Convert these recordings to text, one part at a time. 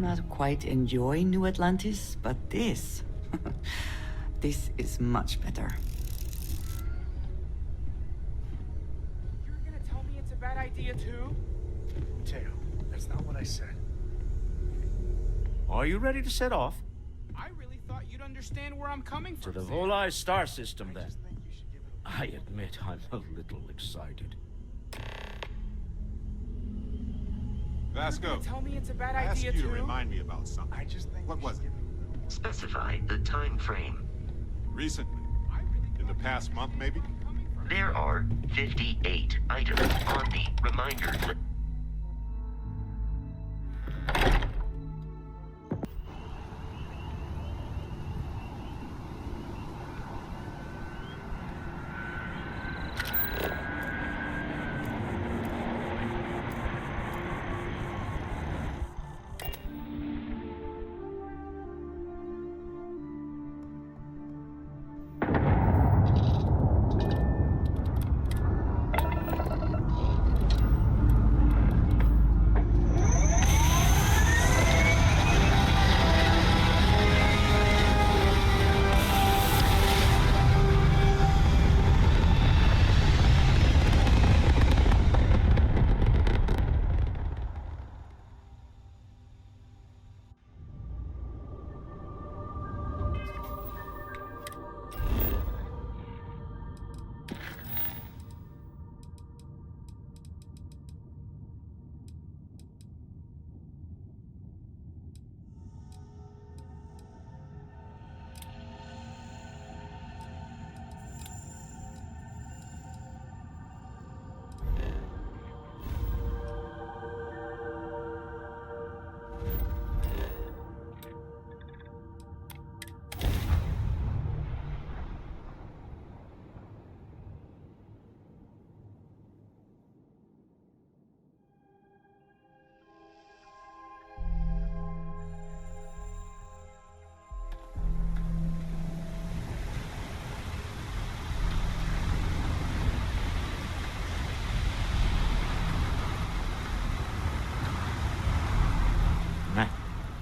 not quite enjoy New Atlantis, but this... this is much better. You're gonna tell me it's a bad idea too? Mateo, that's not what I said. Are you ready to set off? I really thought you'd understand where I'm coming To from. the Sam. Volai star system, I then. just think you should give it a... I admit I'm a little excited. Vasco, Tell me it's a bad I asked idea you to too. remind me about something. I just think What you was should it? give it a little... Specify the time frame. Recently. I really In the thought past you'd month, understand maybe? where I'm coming from. There are 58 items on the reminder list.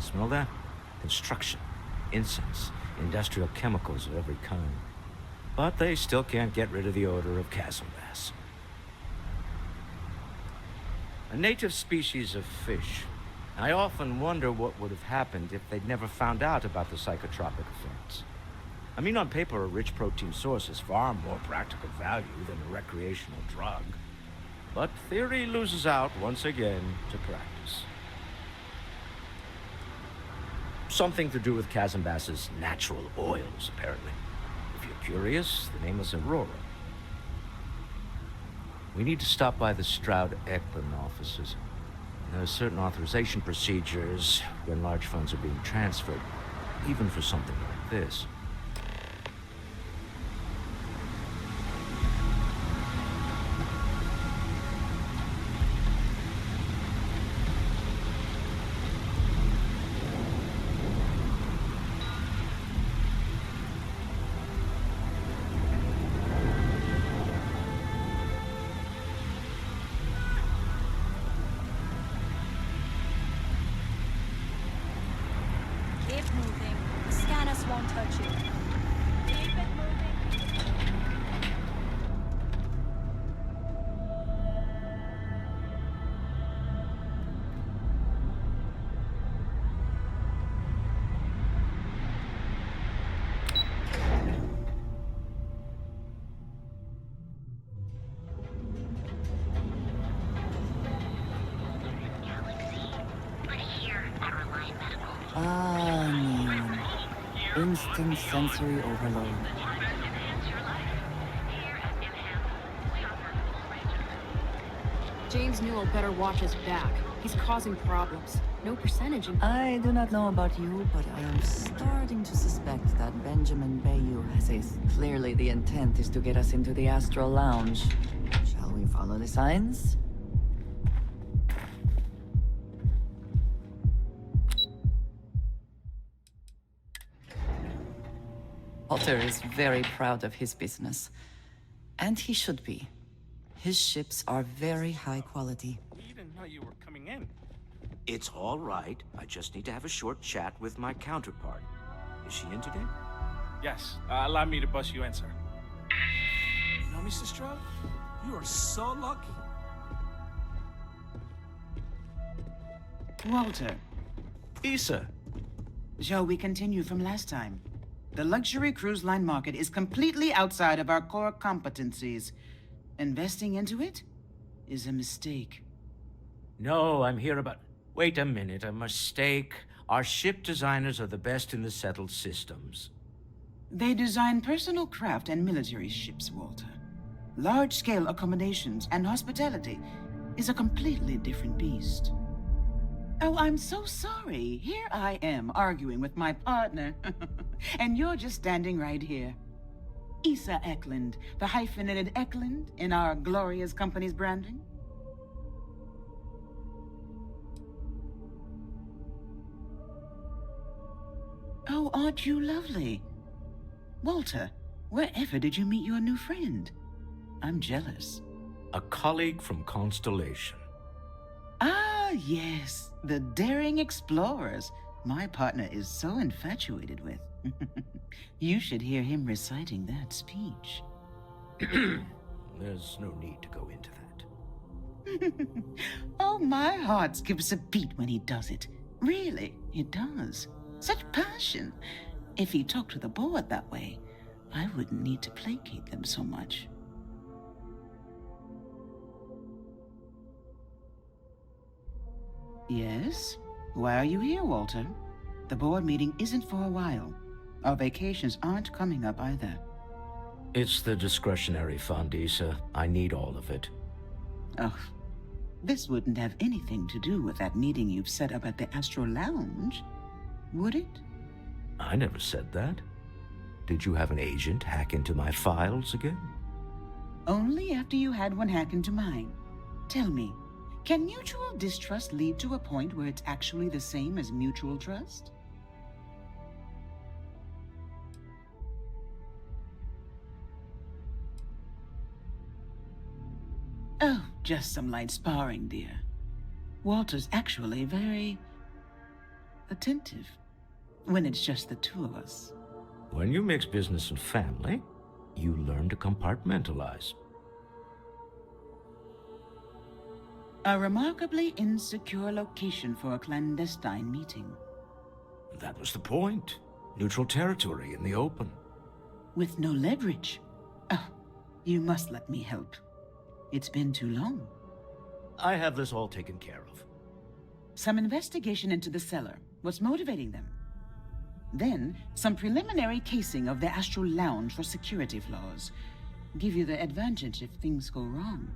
Smell that? Construction, incense, industrial chemicals of every kind. But they still can't get rid of the odor of chasm bass. A native species of fish. I often wonder what would have happened if they'd never found out about the psychotropic effects. I mean, on paper, a rich protein source is far more practical value than a recreational drug. But theory loses out once again to practice. Something to do with chasm bass's natural oils, apparently. If you're curious, the name is Aurora. We need to stop by the Stroud-Eklund offices. There are certain authorization procedures when large funds are being transferred, even for something like this. Keep moving. The scanners won't touch you. Keep it moving. Ah, Neon. Instant sensory overload. James Newell better watch his back. He's causing problems. No percentage in... I do not know about you, but I am starting to suspect that Benjamin Bayou has a... Clearly the intent is to get us into the Astral Lounge. Shall we follow the signs? Walter is very proud of his business. And he should be. His ships are very high quality. We didn't know you were coming in. It's all right. I just need to have a short chat with my counterpart. Is she in today? Yes, allow me to bust you in, sir. You know, Mr. Stroud, you are so lucky. Walter, Issa. shall we continue from last time? The luxury cruise line market is completely outside of our core competencies. Investing into it is a mistake. No, I'm here about... Wait a minute, a mistake. Our ship designers are the best in the settled systems. They design personal craft and military ships, Walter. Large-scale accommodations and hospitality is a completely different beast. Oh, I'm so sorry. Here I am arguing with my partner, and you're just standing right here. Issa Eklund, the hyphenated Eklund in our glorious company's branding. Oh, aren't you lovely? Walter, wherever did you meet your new friend? I'm jealous. A colleague from Constellation. Ah, yes, the daring explorers my partner is so infatuated with. You should hear him reciting that speech. There's no need to go into that. Oh, my heart skips a beat when he does it. Really, it does. Such passion. If he talked to the board that way, I wouldn't need to placate them so much. Yes? Why are you here, Walter? The board meeting isn't for a while. Our vacations aren't coming up either. It's the discretionary fund, Issa. I need all of it. Oh, this wouldn't have anything to do with that meeting you've set up at the Astro Lounge, would it? I never said that. Did you have an agent hack into my files again? Only after you had one hack into mine. Tell me, can mutual distrust lead to a point where it's actually the same as mutual trust? Oh, just some light sparring, dear. Walter's actually very attentive when it's just the two of us. When you mix business and family, you learn to compartmentalize. A remarkably insecure location for a clandestine meeting. That was the point. Neutral territory in the open. With no leverage. Oh, you must let me help. It's been too long. I have this all taken care of. Some investigation into the cellar. What's motivating them? Then, some preliminary casing of the Astral Lounge for security flaws. Give you the advantage if things go wrong.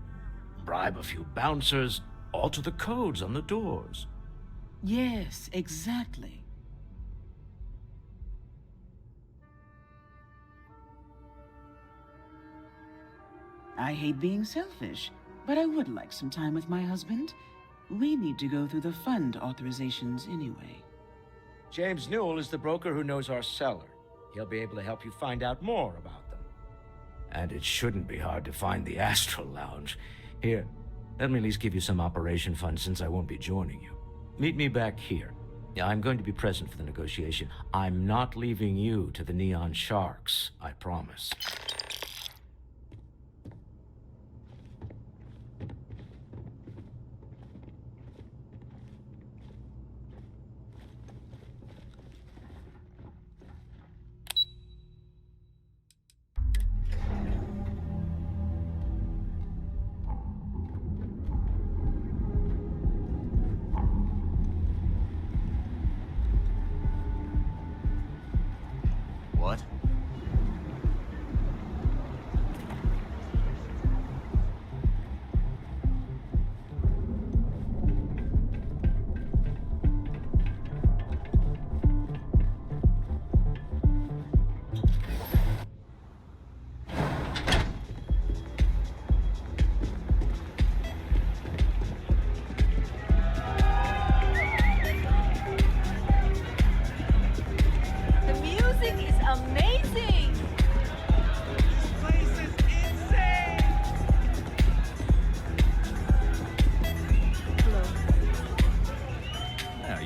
Bribe a few bouncers, alter the codes on the doors. Yes, exactly. I hate being selfish, but I would like some time with my husband. We need to go through the fund authorizations anyway. James Newell is the broker who knows our cellar. He'll be able to help you find out more about them. And it shouldn't be hard to find the Astral Lounge. Here, let me at least give you some operation funds since I won't be joining you. Meet me back here. Yeah, I'm going to be present for the negotiation. I'm not leaving you to the Neon Sharks, I promise. What?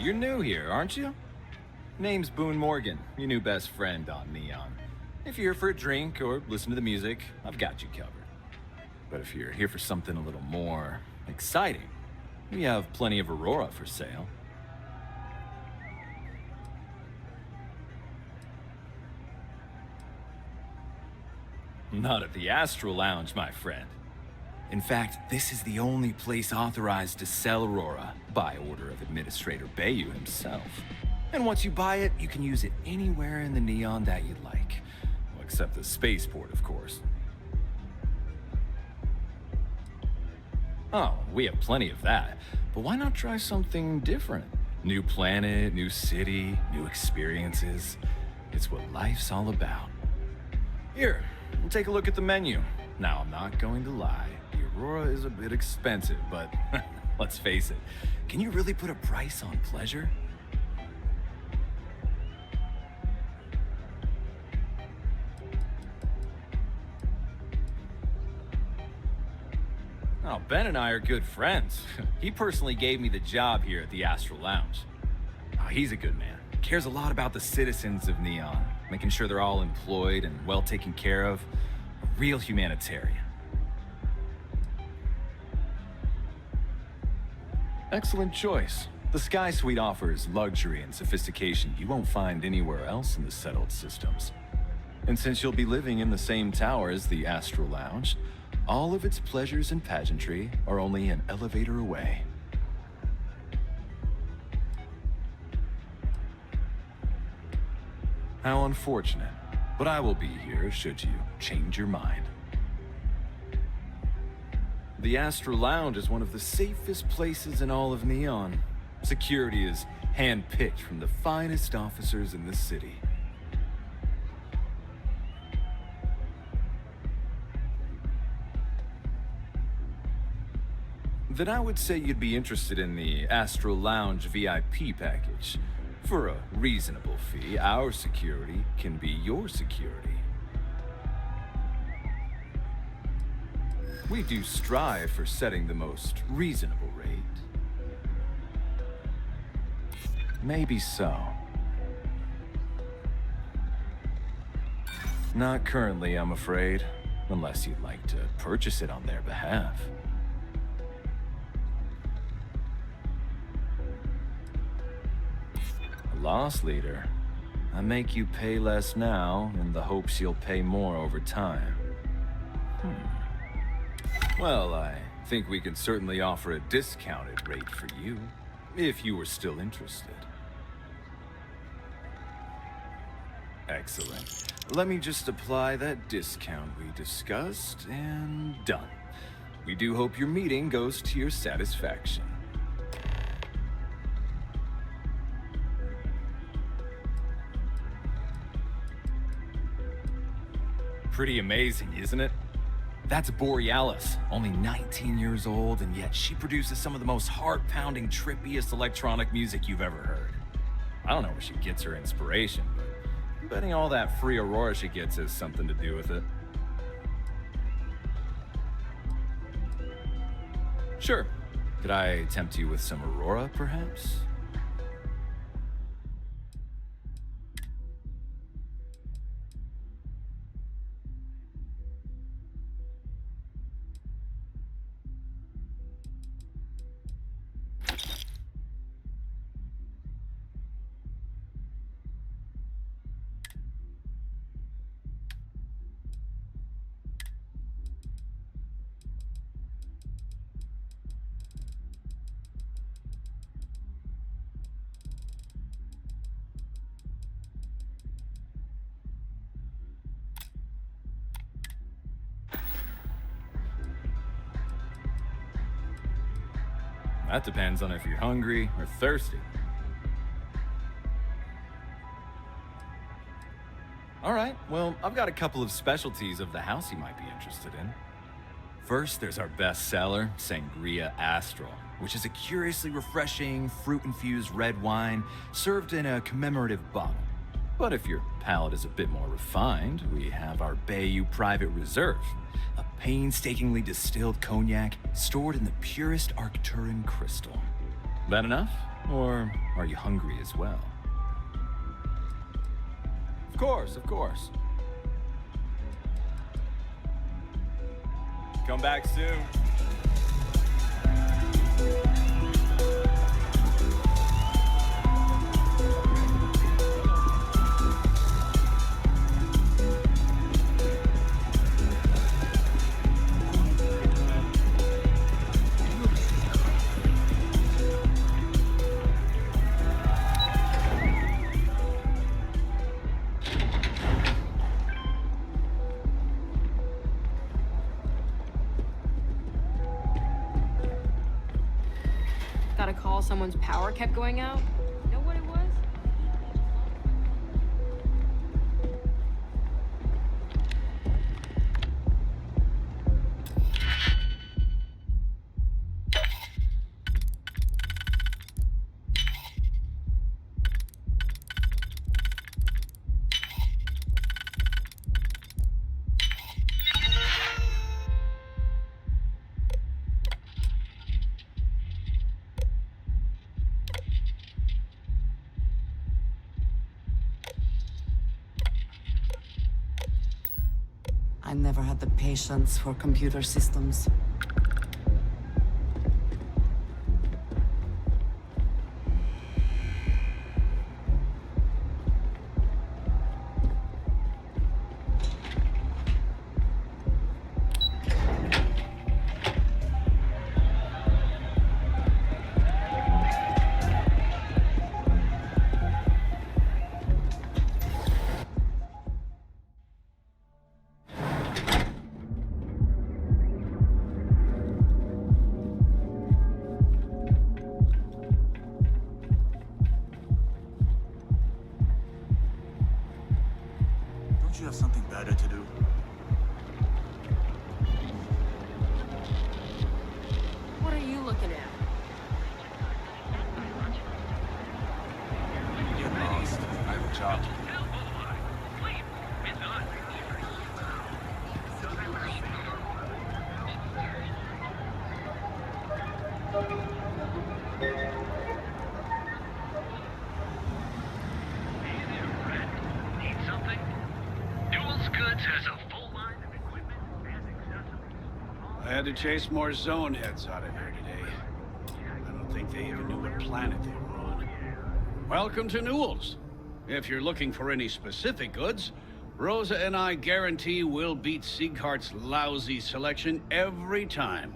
you're new here, aren't you? Name's Boone Morgan, your new best friend on Neon. If you're here for a drink or listen to the music, I've got you covered. But if you're here for something a little more exciting, we have plenty of Aurora for sale. Not at the Astral Lounge, my friend. In fact, this is the only place authorized to sell Aurora by order of Administrator Bayou himself. And once you buy it, you can use it anywhere in the Neon that you'd like. Well, except the spaceport, of course. Oh, we have plenty of that. But why not try something different? New planet, new city, new experiences. It's what life's all about. Here, we'll take a look at the menu. Now, I'm not going to lie. The Aurora is a bit expensive, but let's face it. Can you really put a price on pleasure? Oh, Ben and I are good friends. He personally gave me the job here at the Astral Lounge. Oh, he's a good man. Cares a lot about the citizens of Neon, making sure they're all employed and well taken care of. A real humanitarian. Excellent choice. The Sky Suite offers luxury and sophistication you won't find anywhere else in the settled systems. And since you'll be living in the same tower as the Astral Lounge, all of its pleasures and pageantry are only an elevator away. How unfortunate, but I will be here should you change your mind. The Astral Lounge is one of the safest places in all of Neon. Security is hand-picked from the finest officers in the city. Then I would say you'd be interested in the Astral Lounge VIP package. For a reasonable fee, our security can be your security. We do strive for setting the most reasonable rate. Maybe so. Not currently, I'm afraid, unless you'd like to purchase it on their behalf. Loss leader. I make you pay less now in the hopes you'll pay more over time. Well, I think we can certainly offer a discounted rate for you, if you were still interested. Excellent. Let me just apply that discount we discussed, and done. We do hope your meeting goes to your satisfaction. Pretty amazing, isn't it? That's Borealis, only 19 years old, and yet she produces some of the most heart-pounding, trippiest electronic music you've ever heard. I don't know where she gets her inspiration, but I'm betting all that free Aurora she gets has something to do with it. Sure. Could I tempt you with some Aurora, perhaps? That depends on if you're hungry or thirsty. All right, well, I've got a couple of specialties of the house you might be interested in. First, there's our best seller, Sangria Astral, which is a curiously refreshing, fruit-infused red wine served in a commemorative bottle. But if your palate is a bit more refined, we have our Bayou Private Reserve, a painstakingly distilled cognac stored in the purest Arcturan crystal. That enough? Or are you hungry as well? Of course, of course. Come back soon. Got a call someone's power kept going out? Know what it was? I never had the patience for computer systems. Don't you have something better to do? What are you looking at? Get lost. I have a job. I had to chase more zone heads out of here today. I don't think they even knew what planet they were on. Welcome to Newell's. If you're looking for any specific goods, Rosa and I guarantee we'll beat Sieghart's lousy selection every time.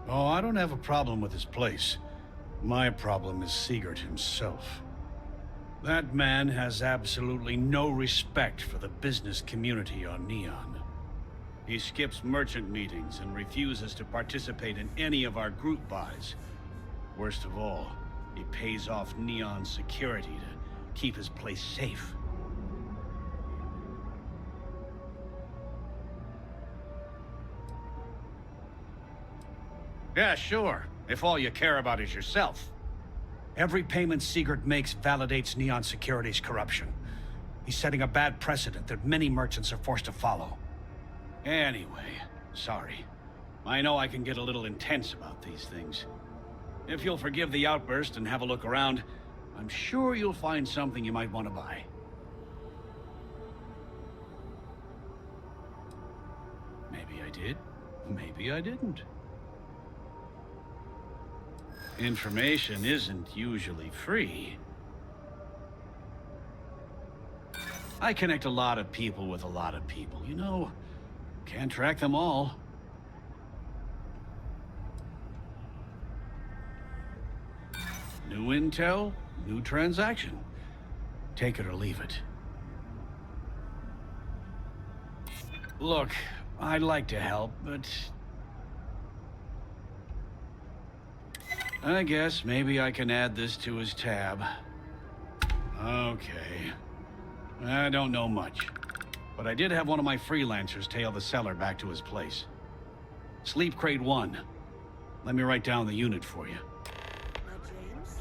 Oh, I don't have a problem with this place. My problem is Siegert himself. That man has absolutely no respect for the business community on Neon. He skips merchant meetings and refuses to participate in any of our group buys. Worst of all, he pays off Neon security to keep his place safe. Yeah, sure, if all you care about is yourself. Every payment Siegert makes validates Neon Security's corruption. He's setting a bad precedent that many merchants are forced to follow. Anyway, sorry. I know I can get a little intense about these things. If you'll forgive the outburst and have a look around, I'm sure you'll find something you might want to buy. Maybe I did, maybe I didn't. Information isn't usually free. I connect a lot of people with a lot of people, you know. Can't track them all. New intel, new transaction. Take it or leave it. Look, I'd like to help, but I guess maybe I can add this to his tab. Okay. I don't know much, but I did have one of my freelancers tail the seller back to his place. Sleep Crate 1. Let me write down the unit for you. Now, James,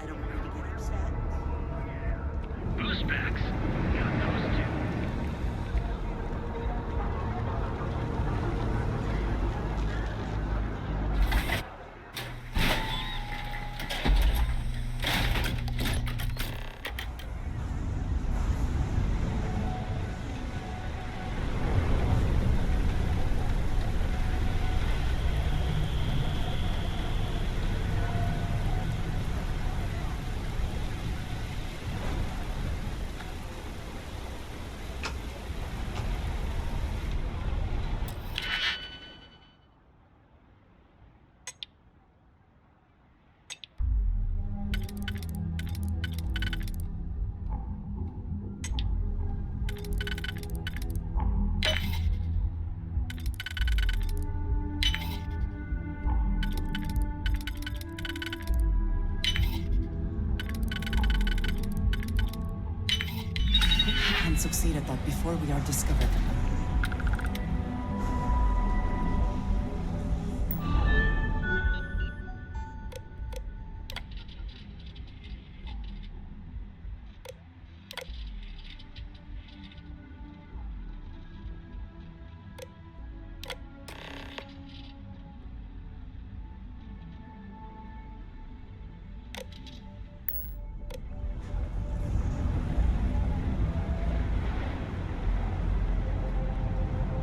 I don't want you to get upset. Who's backs? Got those two. can't succeed at that before we are discovered.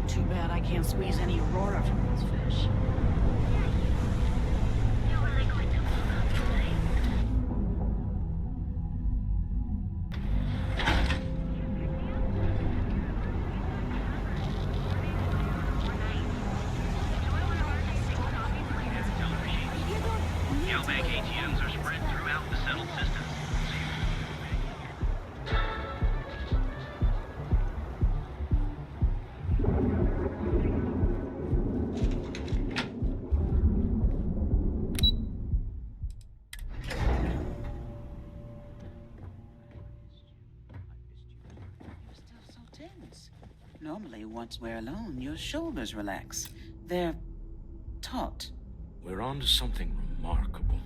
Too bad I can't squeeze any Aurora from these fish. Galbank ATMs are spread throughout the settled system. You're still so tense. Normally, once we're alone, your shoulders relax. They're taut. We're on to something remarkable.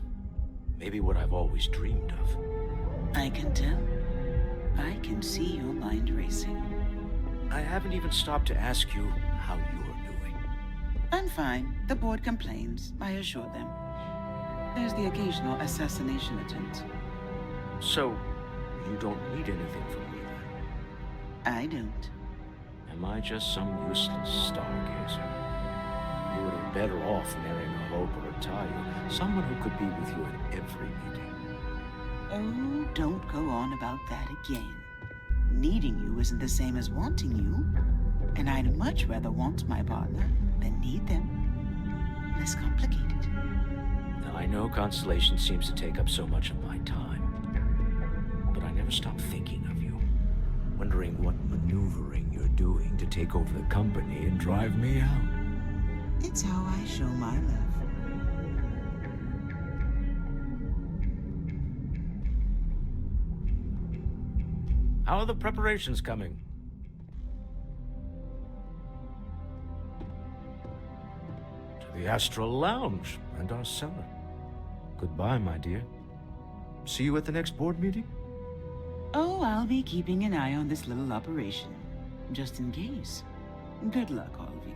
Maybe what I've always dreamed of. I can tell. I can see your mind racing. I haven't even stopped to ask you how you're doing. I'm fine. The board complains, I assure them. There's the occasional assassination attempt. So, you don't need anything from me then? I don't. Am I just some useless stargazer? You would have better off marrying a hope or a Tayu, someone who could be with you at every meeting. Oh, don't go on about that again. Needing you isn't the same as wanting you. And I'd much rather want my partner than need them. Less complicated. Now, I know Constellation seems to take up so much of my time, but I never stop thinking of you, wondering what maneuvering you're doing to take over the company and drive me out. It's how I show my love. How are the preparations coming? To the Astral Lounge and our cellar. Goodbye, my dear. See you at the next board meeting? Oh, I'll be keeping an eye on this little operation, just in case. Good luck, all of you.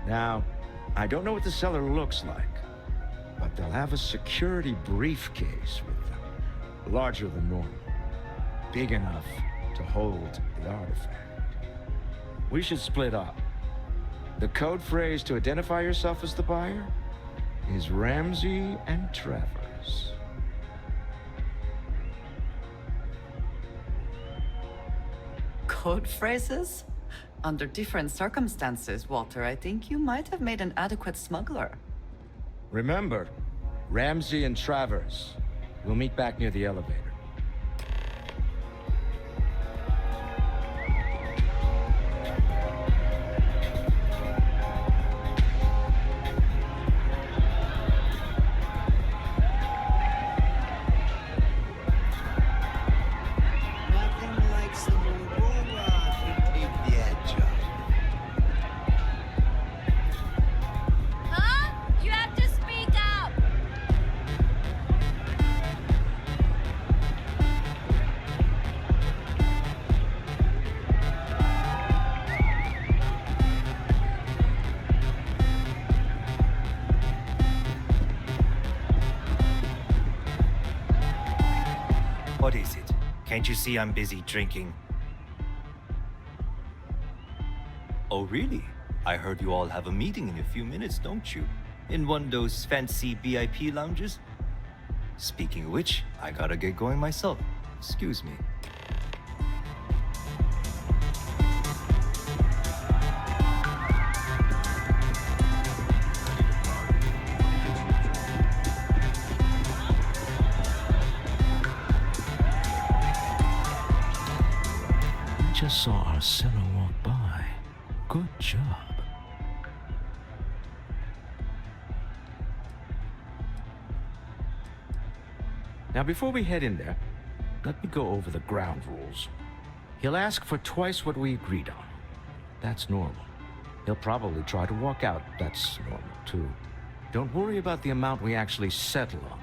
Now, I don't know what the cellar looks like, but they'll have a security briefcase with them, larger than normal, big enough to hold the artifact. We should split up. The code phrase to identify yourself as the buyer is Ramsey and Travers. Code phrases? Under different circumstances, Walter, I think you might have made an adequate smuggler. Remember, Ramsey and Travers. We'll meet back near the elevator. What is it? Can't you see I'm busy drinking? Oh, really? I heard you all have a meeting in a few minutes, don't you? In one of those fancy VIP lounges? Speaking of which, I gotta get going myself. Excuse me. Just saw our seller walk by. Good job. Now, before we head in there, let me go over the ground rules. He'll ask for twice what we agreed on. That's normal. He'll probably try to walk out. That's normal, too. Don't worry about the amount we actually settle on.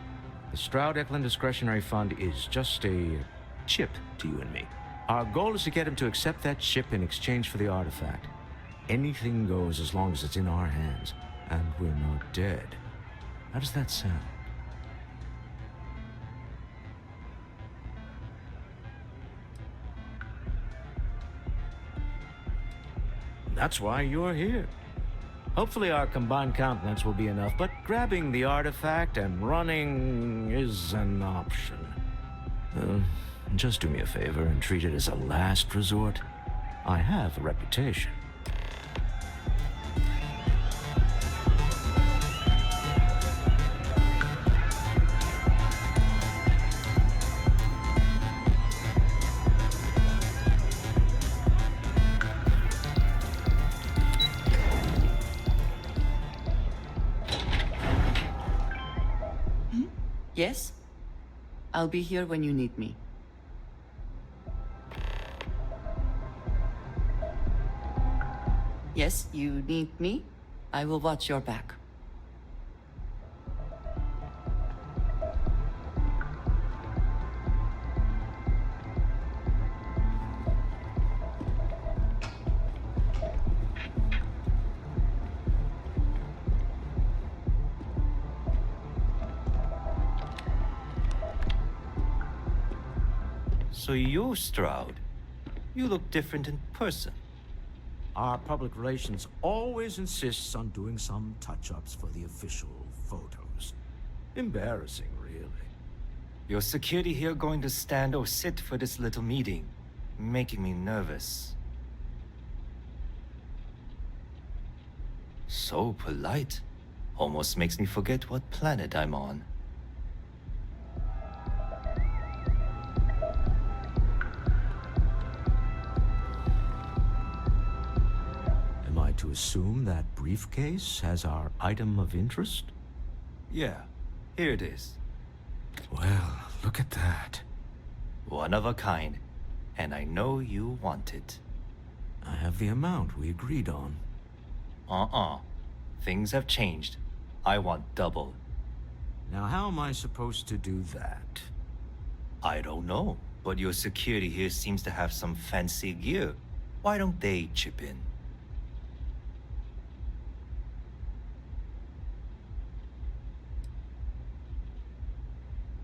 The Stroud-Eklund Discretionary Fund is just a chip to you and me. Our goal is to get him to accept that chip in exchange for the artifact. Anything goes as long as it's in our hands, and we're not dead. How does that sound? That's why you're here. Hopefully our combined countenance will be enough, but grabbing the artifact and running is an option. Just do me a favor and treat it as a last resort. I have a reputation. Yes? I'll be here when you need me. Yes, you need me? I will watch your back. So you're Stroud. You look different in person. Our public relations always insists on doing some touch-ups for the official photos. Embarrassing, really. Your security here going to stand or sit for this little meeting, making me nervous. So polite. Almost makes me forget what planet I'm on. To assume that briefcase has our item of interest? Yeah, here it is. Well, look at that. One of a kind, and I know you want it. I have the amount we agreed on. Things have changed. I want double. Now, how am I supposed to do that? I don't know, but your security here seems to have some fancy gear. Why don't they chip in?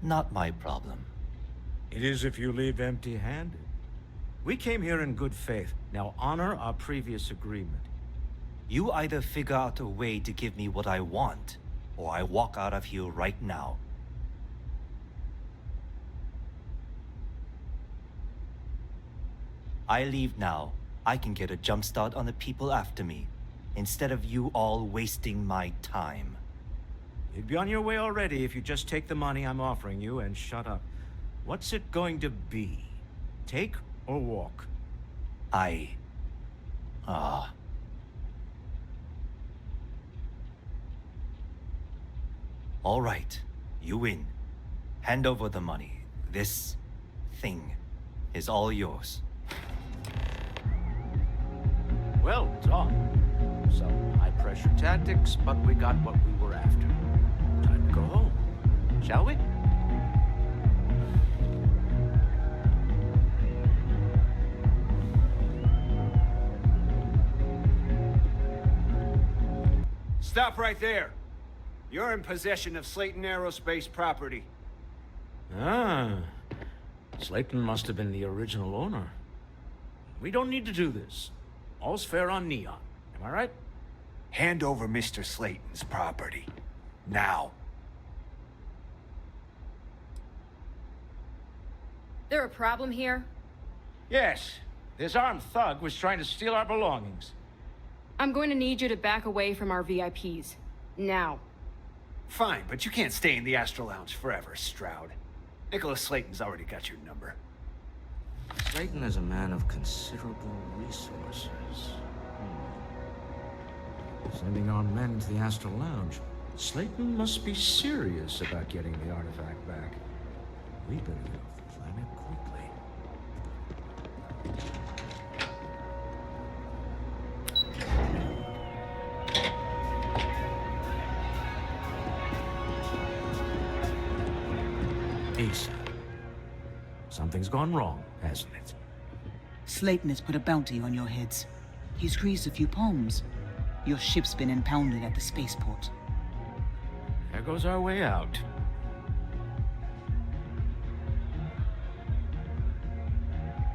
Not my problem. It is if you leave empty-handed. We came here in good faith. Now honor our previous agreement. You either figure out a way to give me what I want, or I walk out of here right now. I leave now. I can get a jump start on the people after me, instead of you all wasting my time. You'd be on your way already if you just take the money I'm offering you and shut up. What's it going to be? Take or walk? All right, you win. Hand over the money. This thing is all yours. Well done. Some high-pressure tactics, but we got what we were after. Time to go home, shall we? Stop right there. You're in possession of Slayton Aerospace property. Ah. Slayton must have been the original owner. We don't need to do this. All's fair on Neon. Am I right? Hand over Mr. Slayton's property. Now. There a problem here? Yes. This armed thug was trying to steal our belongings. I'm going to need you to back away from our VIPs. Now. Fine, but you can't stay in the Astro Lounge forever, Stroud. Nicholas Slayton's already got your number. Slayton is a man of considerable resources. Sending our men to the Astro Lounge. Slayton must be serious about getting the artifact back. We better get off the planet quickly. Asa. Something's gone wrong, hasn't it? Slayton has put a bounty on your heads. He's greased a few palms. Your ship's been impounded at the spaceport. There goes our way out.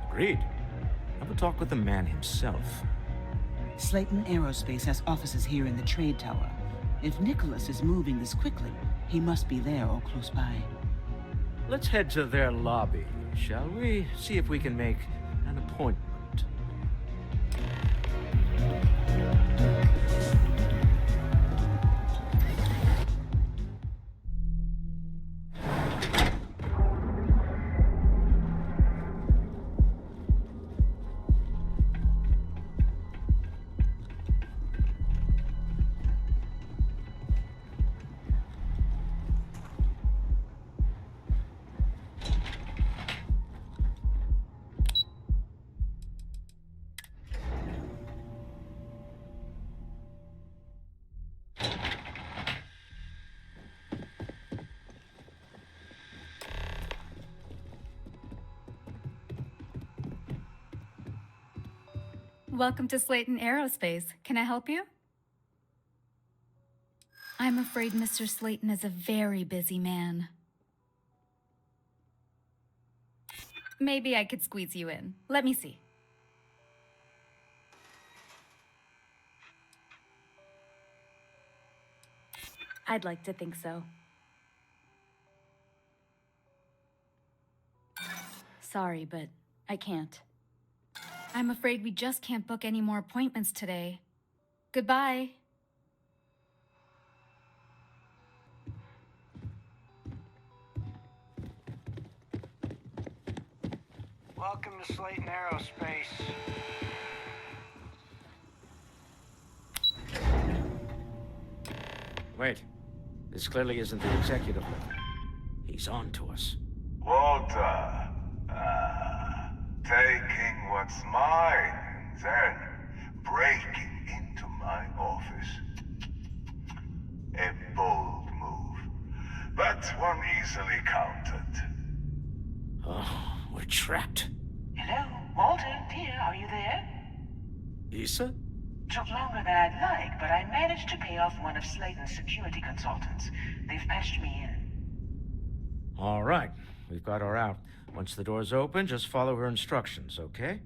Agreed. Have a talk with the man himself. Slayton Aerospace has offices here in the trade tower. If Nicholas is moving this quickly, he must be there or close by. Let's head to their lobby, shall we? See if we can make an appointment. Welcome to Slayton Aerospace. Can I help you? I'm afraid Mr. Slayton is a very busy man. Maybe I could squeeze you in. Let me see. I'd like to think so. Sorry, but I can't. I'm afraid we just can't book any more appointments today. Goodbye. Welcome to Slayton Aerospace. Wait. This clearly isn't the executive level. He's on to us. Walter. Taking what's mine and then breaking into my office. A bold move, but one easily countered. Oh, we're trapped. Hello, Walter, dear, are you there? Issa? Took longer than I'd like, but I managed to pay off one of Slayton's security consultants. They've patched me in. All right, we've got her out. Once the door's open, just follow her instructions, okay?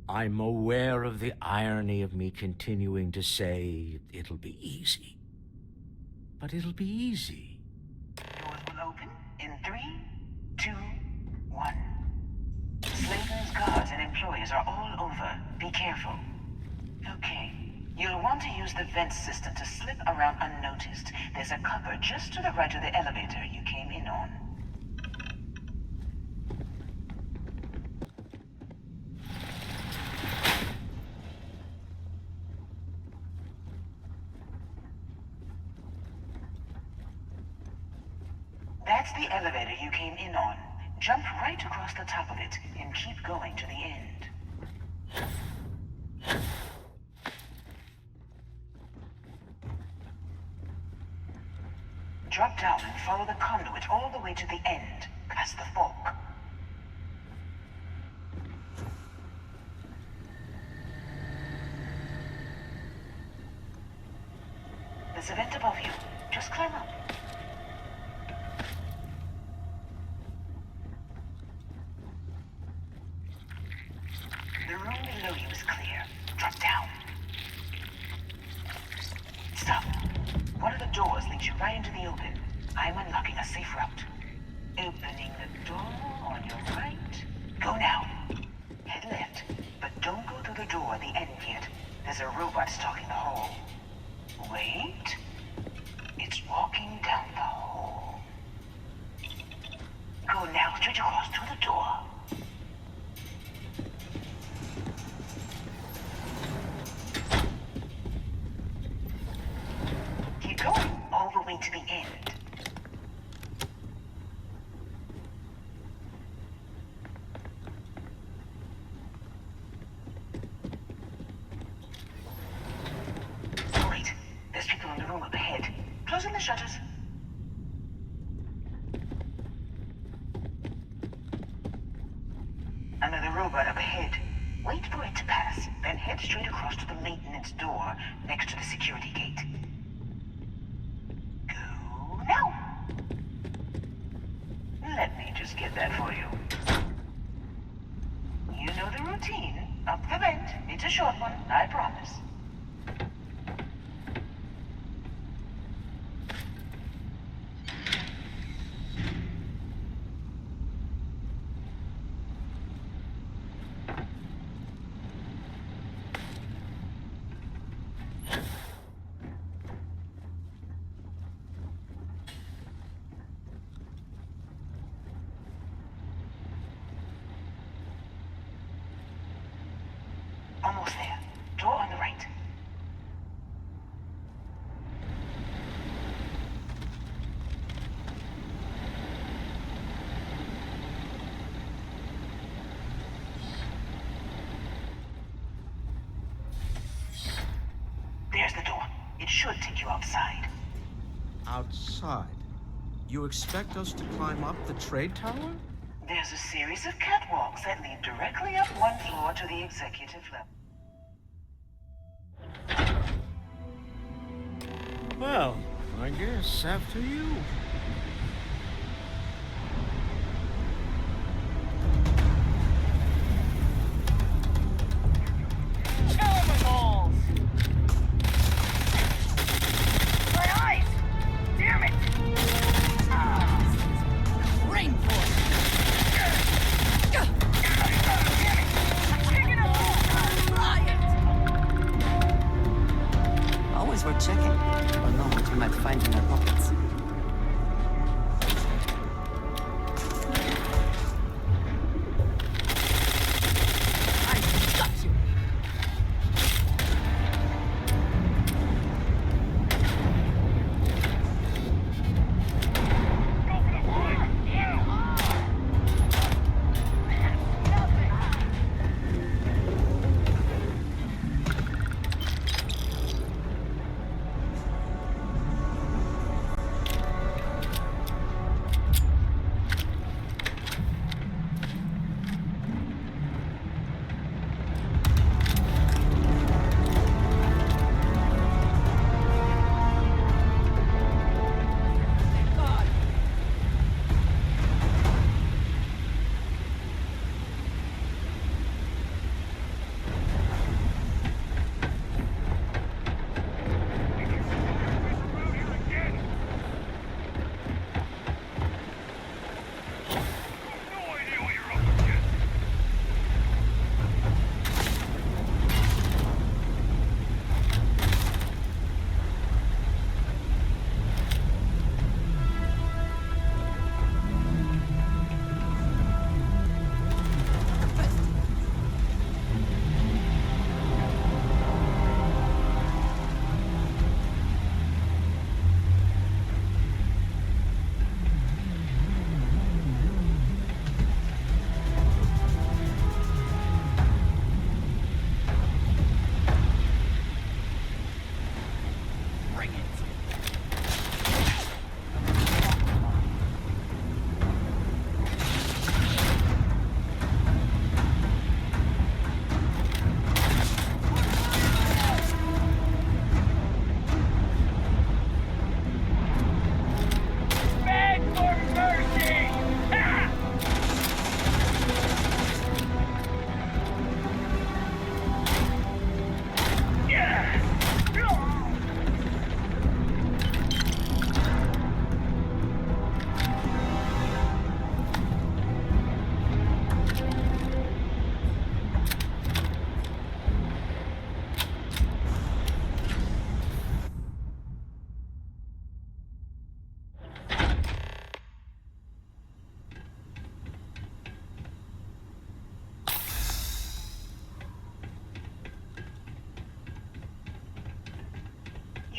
I'm aware of the irony of me continuing to say it'll be easy. But it'll be easy. Doors will open in 3, 2, 1. Slayton's guards and employees are all over. Be careful. Okay. You'll want to use the vent system to slip around unnoticed. There's a cupboard just to the right of the elevator you came in on. That's the elevator you came in on. Jump right across the top of it and keep going to the end. Drop down and follow the conduit all the way to the end, past the fork. There's a vent above you. Just climb up. The room below you is clear. Drop down. Stop. One of the doors leads you right into the open. I'm unlocking a safe route. Opening the door on your right. Go now. Head left, but don't go through the door at the end yet. There's a robot stalking the hall. Wait. It's walking down the hall. Go now, straight across to the door. Keep going, all the way to the end. Wait, there's people in the room up ahead. Closing the shutters. Another robot up ahead. Wait for it to pass, then head straight across to the maintenance door next to the security gate. Go now. Let me just get that for you. You know the routine. Up the vent. It's a short one, I promise. Almost there. Door on the right. There's the door. It should take you outside. Outside? You expect us to climb up the trade tower? There's a series of catwalks that lead directly up one floor to the executive level. Well, I guess after you. Balls! My eyes! Damn it! Rainforest! Always worth checking. Or know what you might find in their pockets.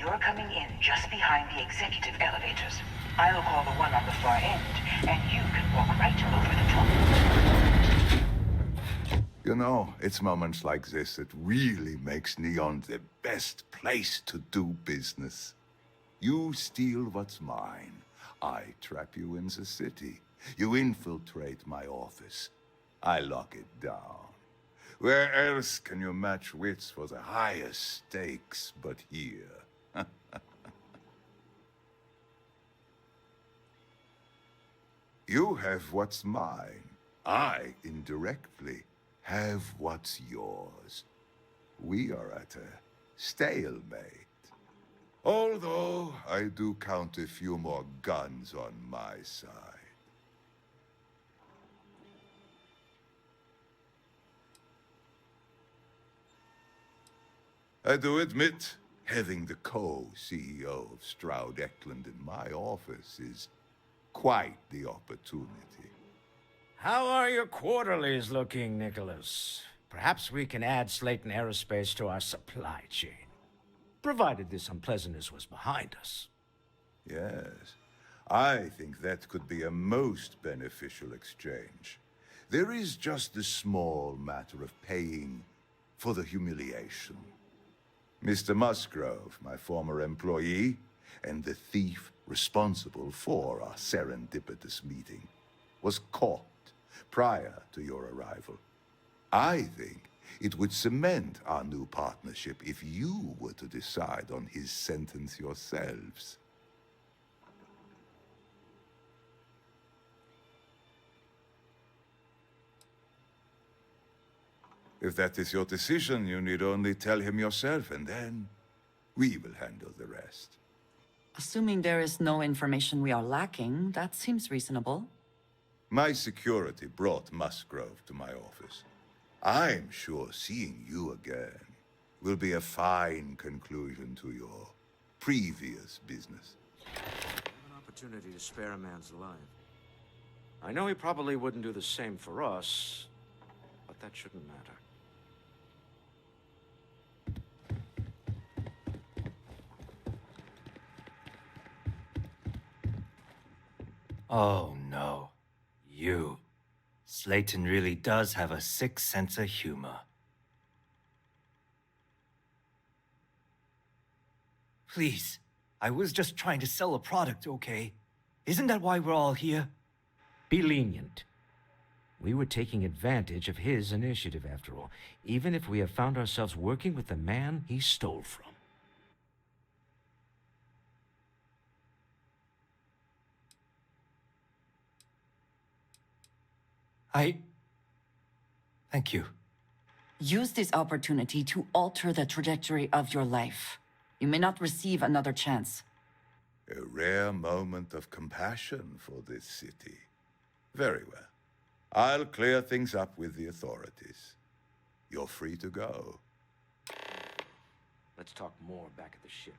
You're coming in just behind the executive elevators. I'll call the one on the far end, and you can walk right over the top. You know, it's moments like this that really makes Neon the best place to do business. You steal what's mine. I trap you in the city. You infiltrate my office. I lock it down. Where else can you match wits for the highest stakes but here? You have what's mine. I, indirectly, have what's yours. We are at a stalemate. Although, I do count a few more guns on my side. I do admit, having the co-CEO of Stroud Eklund in my office is quite the opportunity. How are your quarterlies looking, Nicholas? Perhaps we can add Slayton Aerospace to our supply chain, provided this unpleasantness was behind us. Yes, I think that could be a most beneficial exchange. There is just the small matter of paying for the humiliation. Mr. Musgrove, my former employee, and the thief responsible for our serendipitous meeting, was caught prior to your arrival. I think it would cement our new partnership if you were to decide on his sentence yourselves. If that is your decision, you need only tell him yourself, and then we will handle the rest. Assuming there is no information we are lacking, that seems reasonable. My security brought Musgrove to my office. I'm sure seeing you again will be a fine conclusion to your previous business. An opportunity to spare a man's life. I know he probably wouldn't do the same for us, but that shouldn't matter. Oh no. You. Slayton really does have a sick sense of humor. Please, I was just trying to sell a product, okay? Isn't that why we're all here? Be lenient. We were taking advantage of his initiative, after all, even if we have found ourselves working with the man he stole from. Thank you. Use this opportunity to alter the trajectory of your life. You may not receive another chance. A rare moment of compassion for this city. Very well. I'll clear things up with the authorities. You're free to go. Let's talk more back at the ship.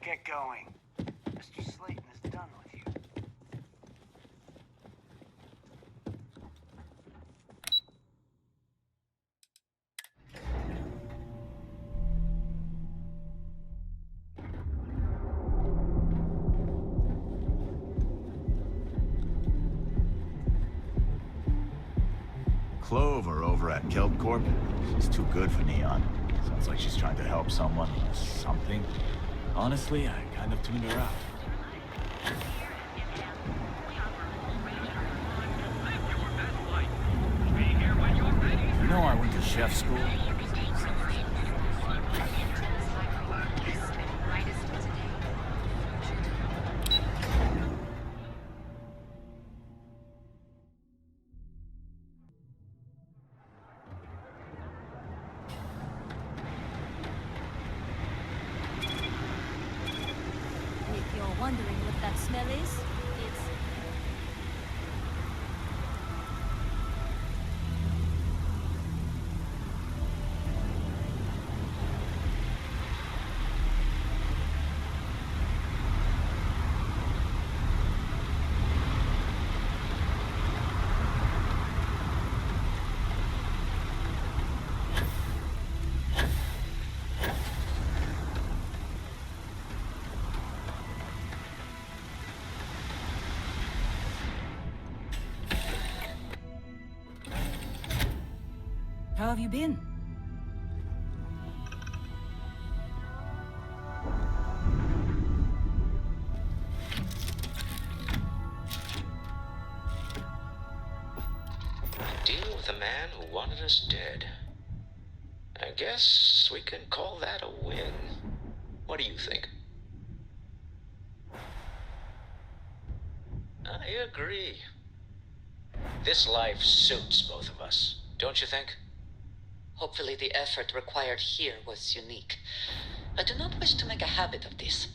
Get going. Mr. Slayton is done with you. Clover over at Kelp Corp. She's too good for Neon. Sounds like she's trying to help someone or something. Honestly, I kind of tuned her out. know I went to chef school. If you're wondering what that smell is, it's... How have you been? A deal with a man who wanted us dead. I guess we can call that a win. What do you think? I agree. This life suits both of us, don't you think? Hopefully the effort required here was unique. I do not wish to make a habit of this.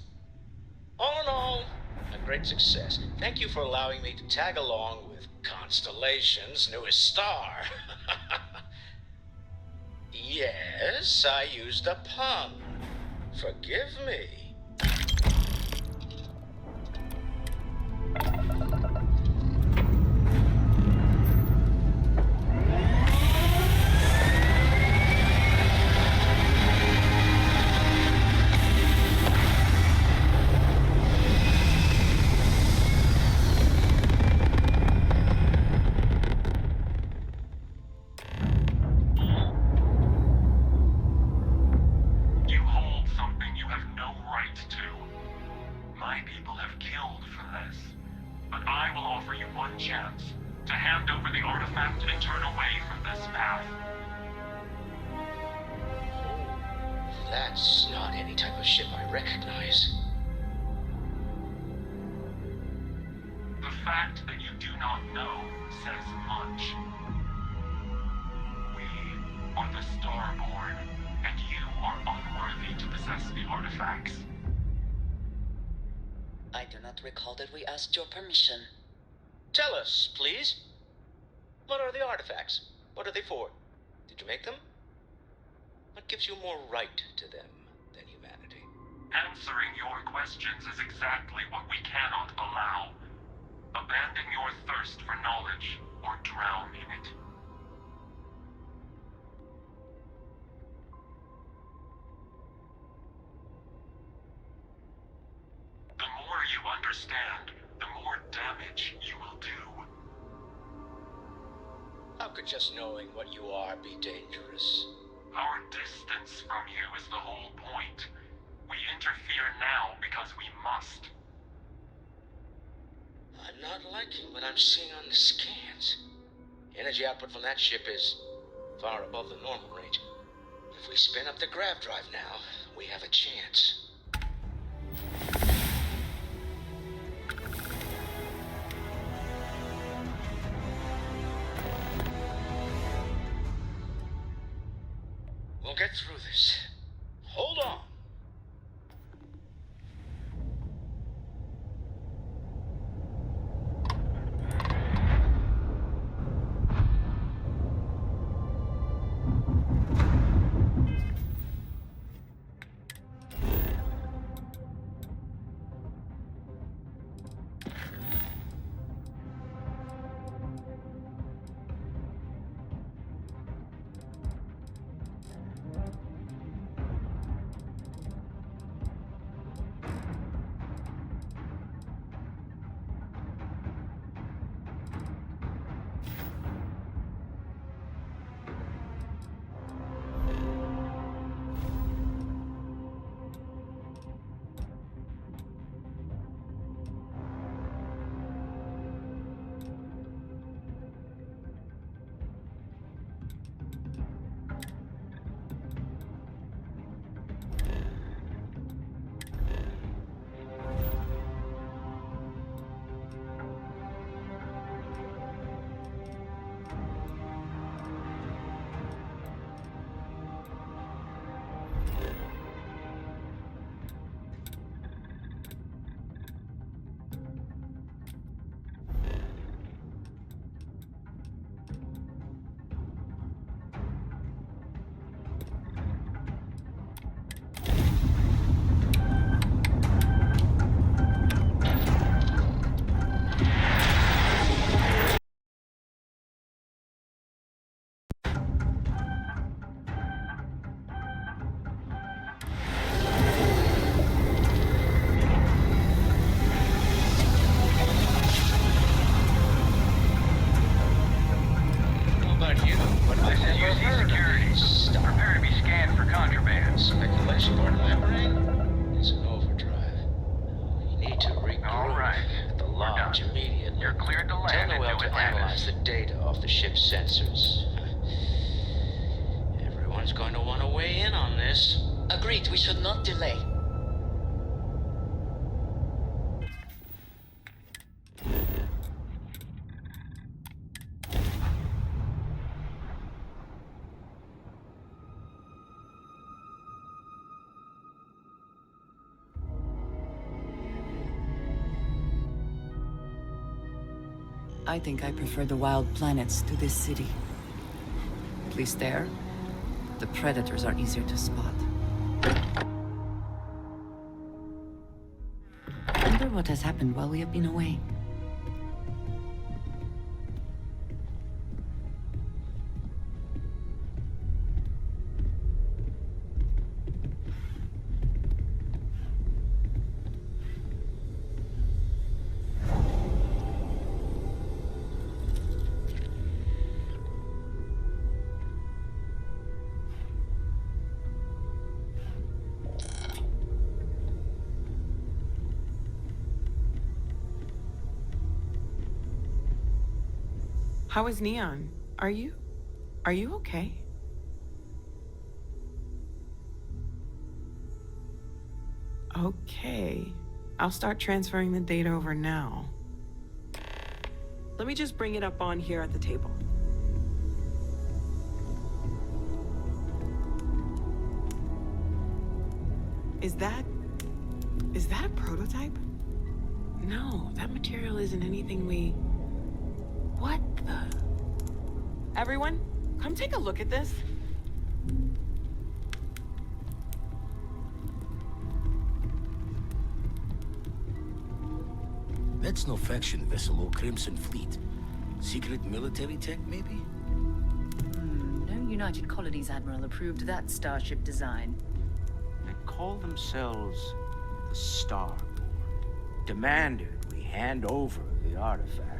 All in all, a great success. Thank you for allowing me to tag along with Constellation's newest star. Yes, I used a pun. Forgive me. That's not any type of ship I recognize. The fact that you do not know says much. We are the Starborn, and you are unworthy to possess the artifacts. I do not recall that we asked your permission. Tell us, please. What are the artifacts? What are they for? Did you make them? What gives you more right to them than humanity? Answering your questions is exactly what we cannot allow. Abandon your thirst for knowledge, or drown in it. The more you understand, the more damage you will do. How could just knowing what you are be dangerous? Our distance from you is the whole point. We interfere now because we must. I'm not liking what I'm seeing on the scans. Energy output from that ship is far above the normal range. If we spin up the grav drive now, we have a chance. We'll get through this. Hold on. cleared to Tell land Noel into to analyze Atlantis. the data off the ship's sensors. Everyone's going to want to weigh in on this. Agreed, we should not delay. I think I prefer the wild planets to this city. At least there, the predators are easier to spot. Wonder what has happened while we have been away. How is Neon? Are you okay? Okay. I'll start transferring the data over now. Let me just bring it up on here at the table. Is that a prototype? No, that material isn't anything we... What the... Everyone, come take a look at this. That's no faction vessel or Crimson Fleet. Secret military tech, maybe? No United Colonies Admiral approved that starship design. They call themselves the STARBORN. Demanded we hand over the artifact.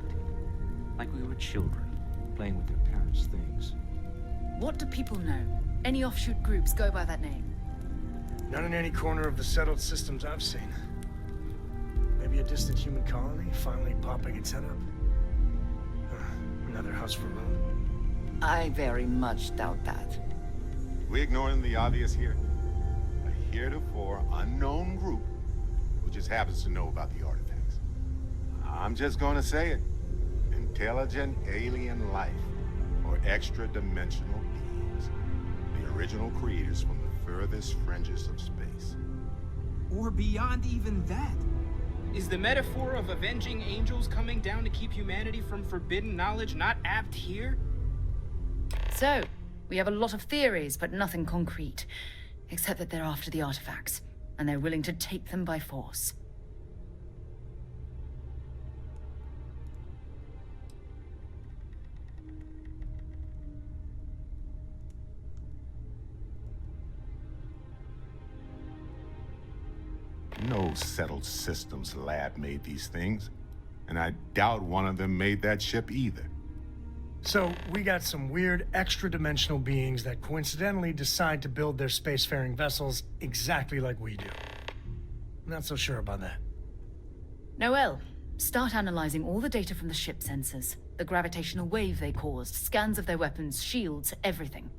Like we were children, playing with their parents' things. What do people know? Any offshoot groups go by that name? Not in any corner of the settled systems I've seen. Maybe a distant human colony finally popping its head up. Another house for loan. I very much doubt that. We ignoring the obvious here? A heretofore unknown group who just happens to know about the artifacts. I'm just gonna say it. Intelligent alien life, or extra-dimensional beings. The original creators from the furthest fringes of space. Or beyond even that. Is the metaphor of avenging angels coming down to keep humanity from forbidden knowledge not apt here? So, we have a lot of theories, but nothing concrete. Except that they're after the artifacts, and they're willing to take them by force. No settled systems lab made these things, and I doubt one of them made that ship either. So, we got some weird extra-dimensional beings that coincidentally decide to build their spacefaring vessels exactly like we do. Not so sure about that. Noel, start analyzing all the data from the ship sensors. The gravitational wave they caused, scans of their weapons, shields, everything.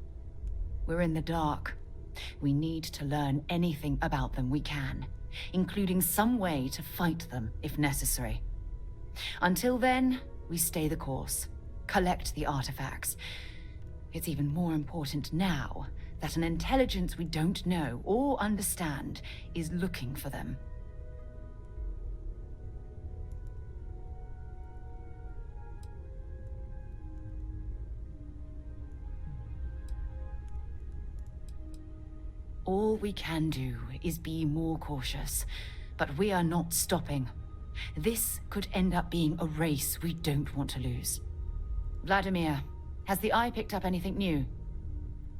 We're in the dark. We need to learn anything about them we can, including some way to fight them if necessary. Until then, we stay the course. Collect the artifacts. It's even more important now that an intelligence we don't know or understand is looking for them. All we can do is be more cautious, but we are not stopping. This could end up being a race we don't want to lose. Vladimir, has the Eye picked up anything new?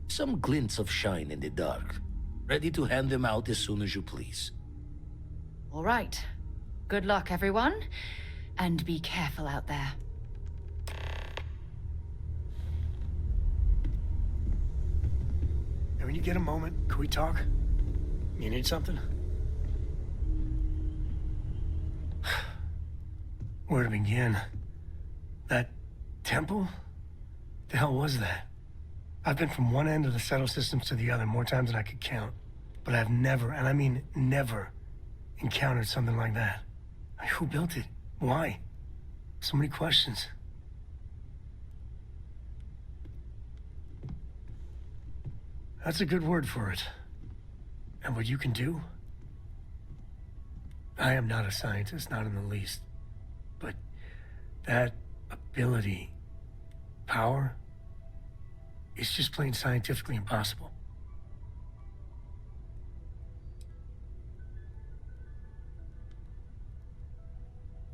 Some glints of shine in the dark. Ready to hand them out as soon as you please. All right. Good luck, everyone. And be careful out there. And when you get a moment, can we talk? You need something? Where to begin? That temple? The hell was that? I've been from one end of the settled systems to the other more times than I could count. But I've never, and I mean never, encountered something like that. I mean, who built it? Why? So many questions. That's a good word for it. And what you can do? I am not a scientist, not in the least. But that ability, power, it's just plain scientifically impossible.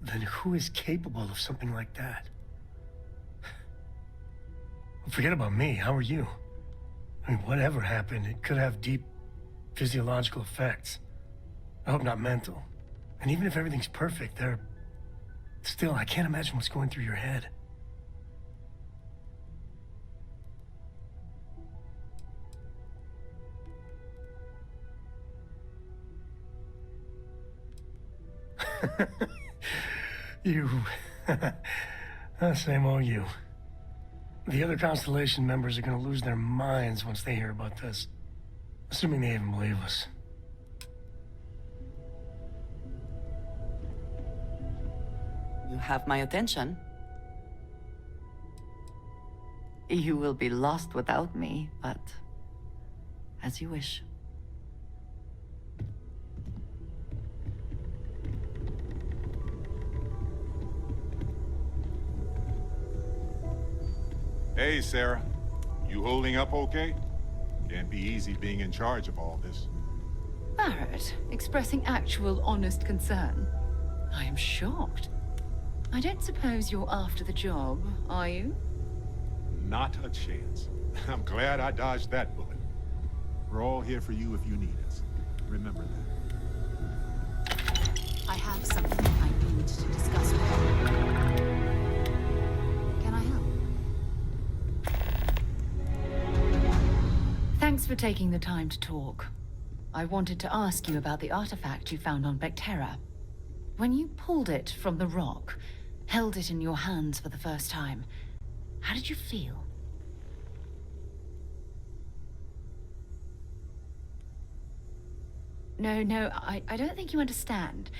Then who is capable of something like that? Well, forget about me. How are you? I mean, whatever happened, it could have deep physiological effects. I hope not mental. And even if everything's perfect, still, I can't imagine what's going through your head. You. Same old you. The other Constellation members are gonna lose their minds once they hear about this. Assuming they even believe us. You have my attention. You will be lost without me, but as you wish. Hey, Sarah. You holding up okay? Can't be easy being in charge of all this. Barrett, expressing actual honest concern. I am shocked. I don't suppose you're after the job, are you? Not a chance. I'm glad I dodged that bullet. We're all here for you if you need us. Remember that. I have something I need to discuss with you. Can I help? Thanks for taking the time to talk. I wanted to ask you about the artifact you found on Bethesda. When you pulled it from the rock, held it in your hands for the first time, how did you feel? No, I don't think you understand.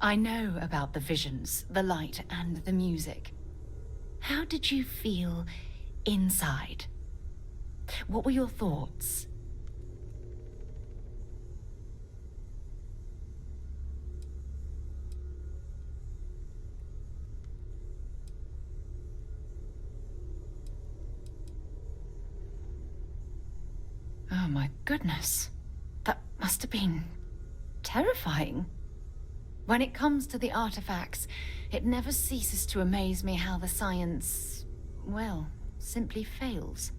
I know about the visions, the light, and the music. How did you feel inside? What were your thoughts? Oh my goodness. That must have been terrifying. When it comes to the artifacts, it never ceases to amaze me how the science, well, simply fails.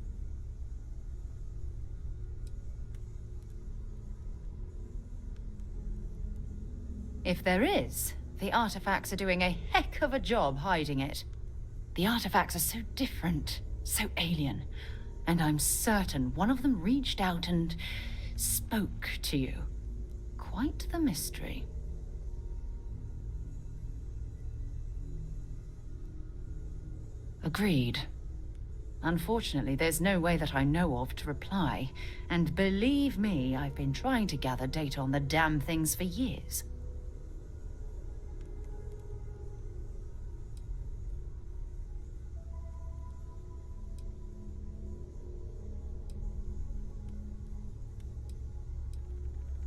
If there is, the artifacts are doing a heck of a job hiding it. The artifacts are so different, so alien, and I'm certain one of them reached out and spoke to you. Quite the mystery. Agreed. Unfortunately, there's no way that I know of to reply, and believe me, I've been trying to gather data on the damn things for years.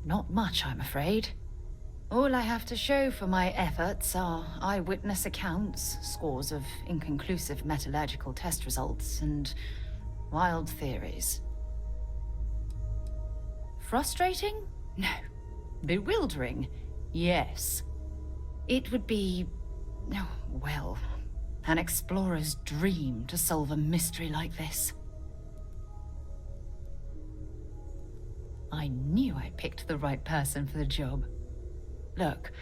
Not much, I'm afraid. All I have to show for my efforts are eyewitness accounts, scores of inconclusive metallurgical test results, and wild theories. Frustrating? No. Bewildering? Yes. It would be, oh, well, an explorer's dream to solve a mystery like this. I knew I picked the right person for the job. Look,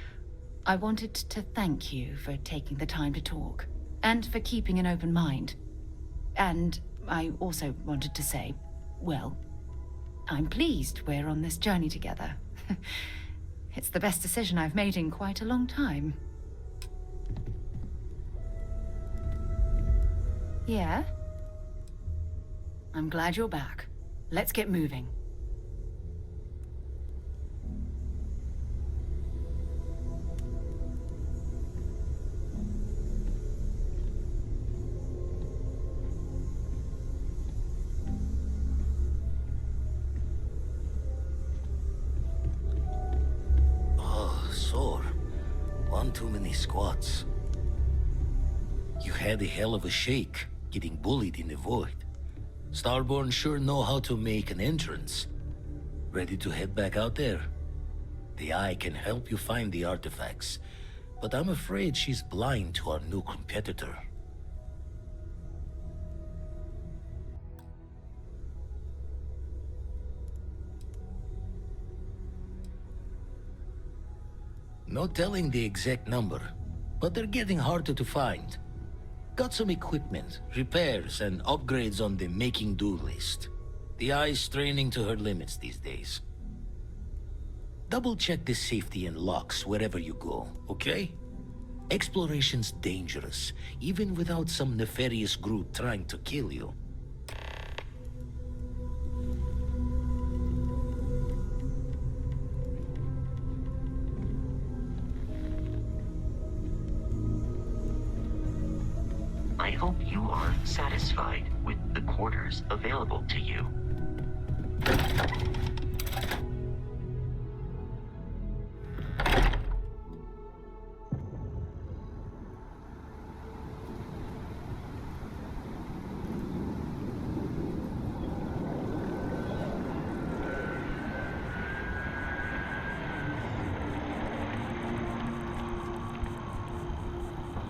I wanted to thank you for taking the time to talk, and for keeping an open mind. And I also wanted to say, well, I'm pleased we're on this journey together. It's the best decision I've made in quite a long time. Yeah? I'm glad you're back. Let's get moving. Sore. One too many squats. You had a hell of a shake, getting bullied in the void. STARBORN sure know how to make an entrance. Ready to head back out there? The Eye can help you find the artifacts, but I'm afraid she's blind to our new competitor. No telling the exact number, but they're getting harder to find. Got some equipment, repairs, and upgrades on the making do list. The Eye's straining to her limits these days. Double check the safety and locks wherever you go, okay? Exploration's dangerous, even without some nefarious group trying to kill you. I hope you are satisfied with the quarters available to you.